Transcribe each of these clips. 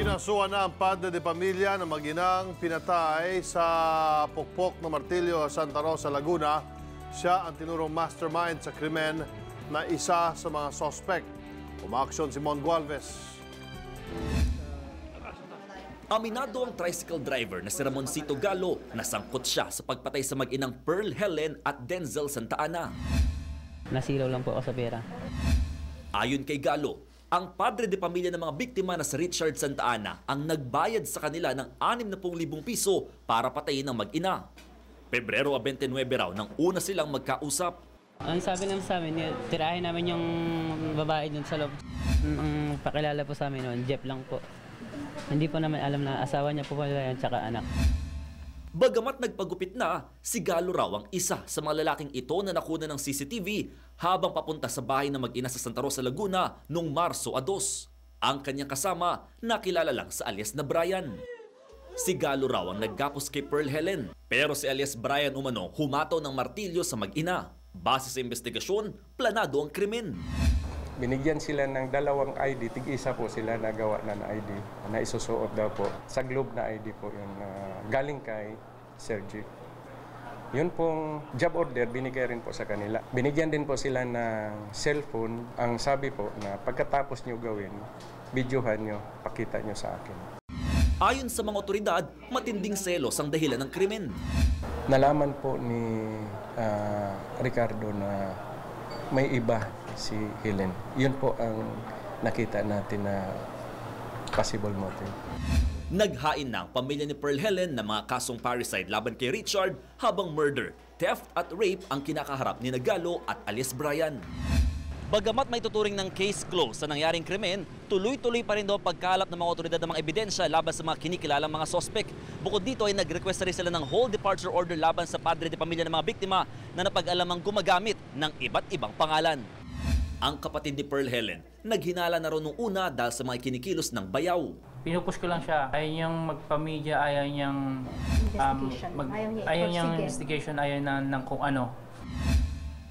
Kinasuhan na ang padre de pamilya ng mag-inang pinatay sa pukpok ng Martilyo, Santa Rosa, Laguna. Siya ang tinurong mastermind sa krimen na isa sa mga sospek. Umaaksyon si Mon Gualvez. Aminado ang tricycle driver na si Ramoncito Galo na sangkot siya sa pagpatay sa mag-inang Pearl Helen at Denzel Santa Ana. Nasilaw lang po ako sa pera. Ayon kay Galo, ang padre de pamilya ng mga biktima na si Richard Santa Ana ang nagbayad sa kanila ng 60,000 piso para patayin ang mag-ina. Pebrero 29 raw nang una silang magkausap. Ang sabi naman sa amin, tirahin namin yung babae dun sa loob. Ang pakilala po sa amin noon, Jeff lang po. Hindi po naman alam na asawa niya po pala yan, tsaka anak. Bagamat nagpagupit na, si Galo raw ang isa sa mga lalaking ito na nakuna ng CCTV habang papunta sa bahay ng mag-ina sa Santa Rosa, Laguna noong Marso 2. Ang kanyang kasama nakilala lang sa alias na Brian. Si Galo raw ang naggapos kay Pearl Helen, pero si alias Brian umano humataw ng martilyo sa mag-ina. Base sa investigasyon, planado ang krimen. Binigyan sila ng 2 ID, tig-isa po sila nagawa na ID na isusuot daw po. Sa Globe na ID po yun, galing kay Sergi. Yun pong job order, binigay rin po sa kanila. Binigyan din po sila ng cellphone. Ang sabi po na pagkatapos nyo gawin, videohan nyo, pakita nyo sa akin. Ayon sa mga otoridad, matinding selos ang dahilan ng krimen. Nalaman po ni Ricardo na may iba si Helen. Yun po ang nakita natin na possible motive. Naghain na ang pamilya ni Pearl Helen ng mga kasong parricide laban kay Richard habang murder, theft at rape ang kinakaharap ni Galo at alias Brian. Bagamat may tuturing ng case closed sa nangyaring krimen, tuloy-tuloy pa rin daw pagkalap ng mga otoridad ng mga ebidensya laban sa mga kinikilalang mga sospek. Bukod dito ay nag-request rin sila ng whole departure order laban sa padre de pamilya ng mga biktima na napag-alamang gumagamit ng iba't ibang pangalan. Ang kapatid ni Pearl Helen, naghinala na rin nung una dahil sa mga kinikilos ng bayaw. Pinupush ko lang siya. Ayaw niyang magpamilya, ayaw niyang investigation, ayaw ng kung ano.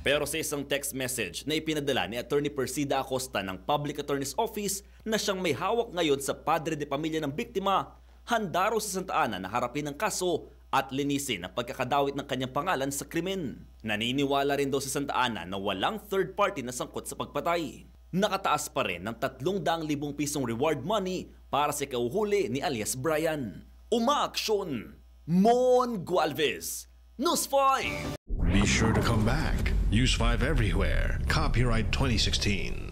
Pero sa isang text message na ipinadala ni Attorney Persida Acosta ng Public Attorney's Office na siyang may hawak ngayon sa padre de pamilya ng biktima, handa raw sa Santa Ana na harapin ang kaso at linisin ang pagkakadawit ng kanyang pangalan sa krimen. Naniniwala rin daw si Santa Ana na walang third party na sangkot sa pagpatay. Nakataas pa rin ng 300,000 pisong reward money para sa kauhuli ni alias Brian. Umaaksyon! Mon Gualvez, News 5! Be sure to come back. Use 5 everywhere. Copyright 2016.